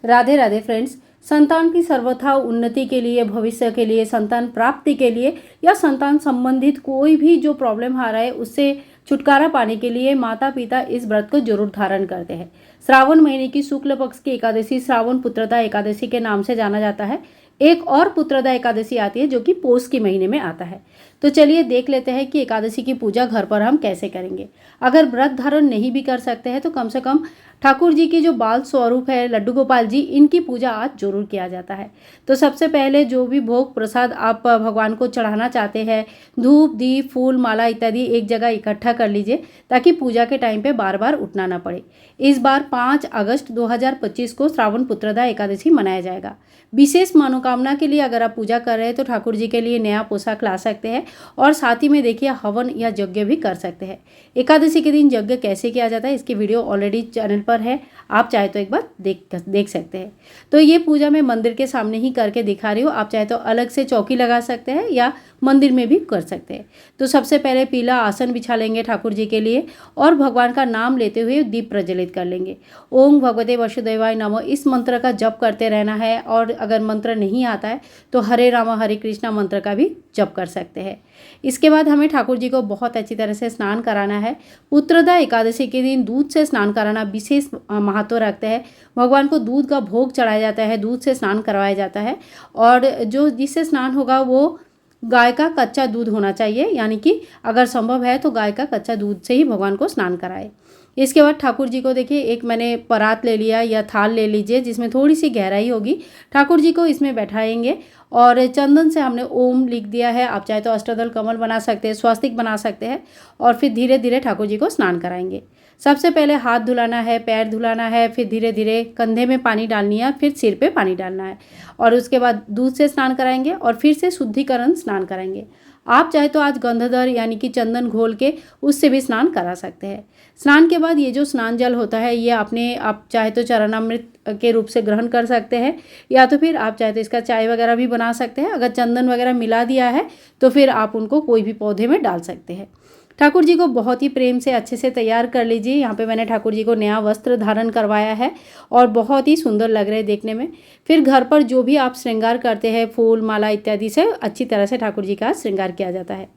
Radhe Radhe friends. संतान की सर्वथा उन्नति के लिए, भविष्य के लिए, संतान प्राप्ति के लिए या संतान संबंधित कोई भी जो प्रॉब्लम आ रहा है उससे छुटकारा पाने के लिए माता पिता इस व्रत को जरूर धारण करते हैं। श्रावण महीने की शुक्ल पक्ष की एकादशी श्रावण पुत्रदा एकादशी के नाम से जाना जाता है। एक और पुत्रदा एकादशी आती है जो कि पोष के महीने में आता है। तो चलिए देख लेते हैं कि एकादशी की पूजा घर पर हम कैसे करेंगे। अगर व्रत धारण नहीं भी कर सकते हैं तो कम से कम ठाकुर जी की जो बाल स्वरूप है लड्डू गोपाल जी, इनकी पूजा आज जरूर किया जाता है। तो सबसे पहले जो भी भोग प्रसाद आप भगवान को चढ़ाना चाहते हैं, धूप दीप फूल माला इत्यादि एक जगह इकट्ठा कर लीजिए ताकि पूजा के टाइम पे बार बार उठना ना पड़े। इस बार 5 अगस्त 2025 को श्रावण पुत्रदा एकादशी मनाया जाएगा। विशेष मनोकामना के लिए अगर आप पूजा कर रहे हैं तो ठाकुर जी के लिए नया पोशाक ला सकते हैं और साथ ही में देखिए हवन या यज्ञ भी कर सकते हैं। एकादशी के दिन यज्ञ कैसे किया जाता है इसकी वीडियो ऑलरेडी चैनल पर है, आप चाहे तो एक बार देख सकते हैं। तो ये पूजा मैं मंदिर के सामने ही करके दिखा रही हूँ, आप चाहे तो अलग से चौकी लगा सकते हैं या मंदिर में भी कर सकते हैं। तो सबसे पहले पीला आसन बिछा लेंगे ठाकुर जी के लिए और भगवान का नाम लेते हुए दीप प्रज्वलित कर लेंगे। ओम भगवते वसुदेवाय नमः इस मंत्र का जप करते रहना है और अगर मंत्र नहीं आता है तो हरे राम हरे कृष्णा मंत्र का भी जप कर सकते हैं। इसके बाद हमें ठाकुर जी को बहुत अच्छी तरह से स्नान कराना है। पुत्रदा एकादशी के दिन दूध से स्नान कराना विशेष महत्व रखते हैं। भगवान को दूध का भोग चढ़ाया जाता है, दूध से स्नान करवाया जाता है और जो जिससे स्नान होगा वो गाय का कच्चा दूध होना चाहिए, यानी कि अगर संभव है तो गाय का कच्चा दूध से ही भगवान को स्नान कराए। इसके बाद ठाकुर जी को देखिए एक मैंने परात ले लिया या थाल ले लीजिए जिसमें थोड़ी सी गहराई होगी। ठाकुर जी को इसमें बैठाएंगे और चंदन से हमने ओम लिख दिया है। आप चाहे तो अष्टदल कमल बना सकते हैं, स्वास्तिक बना सकते हैं और फिर धीरे धीरे ठाकुर जी को स्नान कराएंगे। सबसे पहले हाथ धुलाना है, पैर धुलाना है, फिर धीरे धीरे कंधे में पानी डालनी है, फिर सिर पे पानी डालना है और उसके बाद दूध से स्नान कराएंगे और फिर से शुद्धिकरण स्नान कराएंगे। आप चाहे तो आज गंधधर यानी कि चंदन घोल के उससे भी स्नान करा सकते हैं। स्नान के बाद ये जो स्नान जल होता है ये आप चाहे तो चरणामृत के रूप से ग्रहण कर सकते हैं या तो फिर आप चाहे तो इसका चाय वगैरह भी बना सकते हैं। अगर चंदन वगैरह मिला दिया है तो फिर आप उनको कोई भी पौधे में डाल सकते हैं। ठाकुर जी को बहुत ही प्रेम से अच्छे से तैयार कर लीजिए। यहाँ पे मैंने ठाकुर जी को नया वस्त्र धारण करवाया है और बहुत ही सुंदर लग रहे हैं देखने में। फिर घर पर जो भी आप श्रृंगार करते हैं फूल माला इत्यादि से अच्छी तरह से ठाकुर जी का श्रृंगार किया जाता है।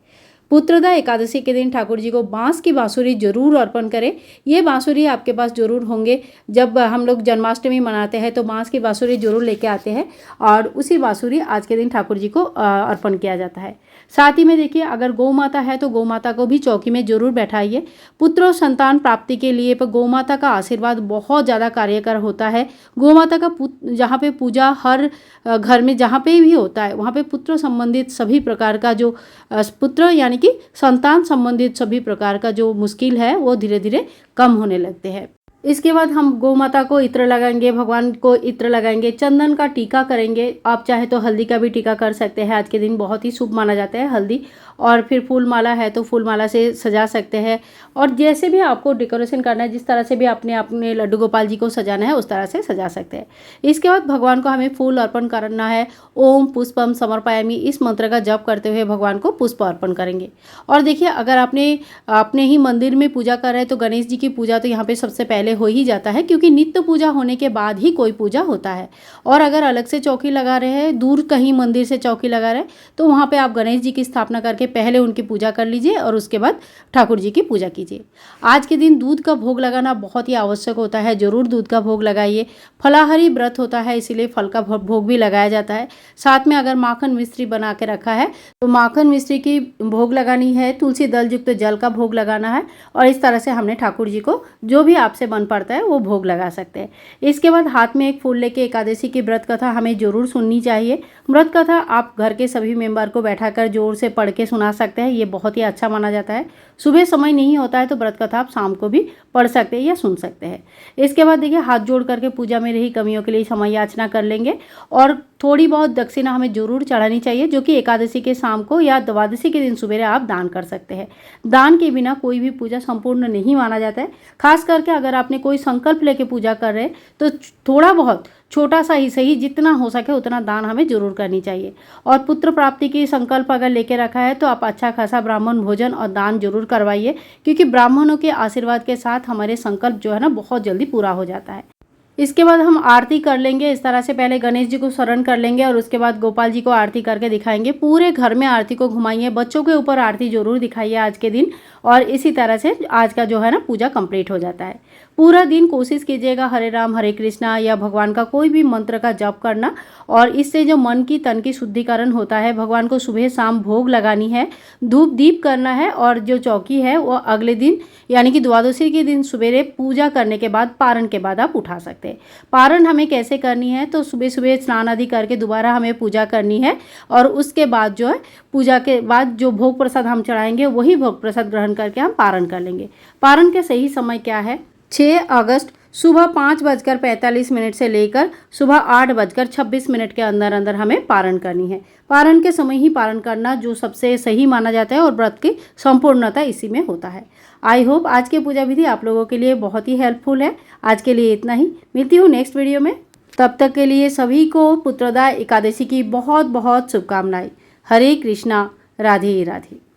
पुत्रदा एकादशी के दिन ठाकुर जी को बांस की बांसुरी जरूर अर्पण करें। ये बांसुरी आपके पास जरूर होंगे। जब हम लोग जन्माष्टमी मनाते हैं तो बांस की बांसुरी जरूर लेके आते हैं और उसी बांसुरी आज के दिन ठाकुर जी को अर्पण किया जाता है। साथ ही में देखिए अगर गौ माता है तो गौ माता को भी चौकी में जरूर बैठाइए। पुत्र और संतान प्राप्ति के लिए पर गौ माता का आशीर्वाद बहुत ज़्यादा कार्यकर होता है। गौ माता का जहाँ पे पूजा हर घर में जहाँ पे भी होता है वहाँ पे पुत्र संबंधित सभी प्रकार का जो पुत्र यानी कि संतान संबंधित सभी प्रकार का जो मुश्किल है वो धीरे धीरे कम होने लगते हैं। इसके बाद हम गौ माता को इत्र लगाएंगे, भगवान को इत्र लगाएंगे, चंदन का टीका करेंगे। आप चाहे तो हल्दी का भी टीका कर सकते हैं। आज के दिन बहुत ही शुभ माना जाता है हल्दी। और फिर फूल माला है तो फूल माला से सजा सकते हैं और जैसे भी आपको डेकोरेशन करना है, जिस तरह से भी अपने लड्डू गोपाल जी को सजाना है उस तरह से सजा सकते हैं। इसके बाद भगवान को हमें फूल अर्पण करना है। ओम पुष्पम समर्पयामि इस मंत्र का जप करते हुए भगवान को पुष्प अर्पण करेंगे। और देखिए अगर आपने अपने ही मंदिर में पूजा कर रहे हैं तो गणेश जी की पूजा तो यहाँ पे सबसे पहले हो ही जाता है, क्योंकि नित्य पूजा होने के बाद ही कोई पूजा होता है। और अगर अलग से चौकी लगा रहे हैं, दूर कहीं मंदिर से चौकी लगा रहे हैं तो वहाँ पे आप गणेश जी की स्थापना करके पहले उनकी पूजा कर लीजिए और उसके बाद ठाकुर जी की पूजा कीजिए। आज के दिन दूध का भोग लगाना बहुत ही आवश्यक होता है, जरूर दूध का भोग लगाइए। फलाहारी व्रत होता है इसीलिए फल का भोग भी लगाया जाता है। साथ में अगर माखन मिश्री बना के रखा है तो माखन मिश्री की भोग लगानी है, तुलसी दल युक्त जल का भोग लगाना है और इस तरह से हमने ठाकुर जी को जो भी आपसे बन पड़ता है वो भोग लगा सकते हैं। इसके बाद हाथ में एक फूल लेके एकादशी की व्रत कथा हमें जरूर सुननी चाहिए। व्रत कथा आप घर के सभी मेंबर को बैठाकर जोर से पढ़ के सुना सकते हैं, ये बहुत ही अच्छा माना जाता है। सुबह समय नहीं होता है तो व्रत कथा आप शाम को भी पढ़ सकते हैं या सुन सकते हैं। इसके बाद देखिए हाथ जोड़ करके पूजा में रही कमियों के लिए समय याचना कर लेंगे और थोड़ी बहुत दक्षिणा हमें जरूर चढ़ानी चाहिए, जो कि एकादशी के शाम को या द्वादशी के दिन सुबह आप दान कर सकते हैं। दान के बिना कोई भी पूजा संपूर्ण नहीं माना जाता है। खास करके अगर आपने कोई संकल्प लेके पूजा कर रहे हैं तो थोड़ा बहुत छोटा सा ही सही, जितना हो सके उतना दान हमें जरूर करनी चाहिए। और पुत्र प्राप्ति की संकल्प अगर लेके रखा है तो आप अच्छा खासा ब्राह्मण भोजन और दान जरूर करवाइए, क्योंकि ब्राह्मणों के आशीर्वाद के साथ हमारे संकल्प जो है ना बहुत जल्दी पूरा हो जाता है। इसके बाद हम आरती कर लेंगे। इस तरह से पहले गणेश जी को शरण कर लेंगे और उसके बाद गोपाल जी को आरती करके दिखाएंगे। पूरे घर में आरती को घुमाइए, बच्चों के ऊपर आरती जरूर दिखाइए आज के दिन, और इसी तरह से आज का जो है ना पूजा कंप्लीट हो जाता है। पूरा दिन कोशिश कीजिएगा हरे राम हरे कृष्णा या भगवान का कोई भी मंत्र का जप करना, और इससे जो मन की तन की शुद्धिकरण होता है। भगवान को सुबह शाम भोग लगानी है, धूप दीप करना है, और जो चौकी है वो अगले दिन यानी कि द्वादशी के दिन सवेरे पूजा करने के बाद पारण के बाद आप उठा सकते हैं। पारण हमें कैसे करनी है, तो सुबह सुबह स्नान आदि करके दोबारा हमें पूजा करनी है, और उसके बाद जो है पूजा के बाद जो भोग प्रसाद हम चढ़ाएंगे वही भोग प्रसाद ग्रहण करके हम पारण कर लेंगे। पारण के सही समय क्या है, 6 अगस्त सुबह 5:45 से लेकर सुबह 8:26 के अंदर अंदर हमें पारण करनी है। पारण के समय ही पारण करना जो सबसे सही माना जाता है, और व्रत की संपूर्णता इसी में होता है। आई होप आज की पूजा विधि आप लोगों के लिए बहुत ही हेल्पफुल है। आज के लिए इतना ही, मिलती हूँ नेक्स्ट वीडियो में। तब तक के लिए सभी को पुत्रदा एकादशी की बहुत बहुत शुभकामनाएं। हरे कृष्णा, राधे राधे।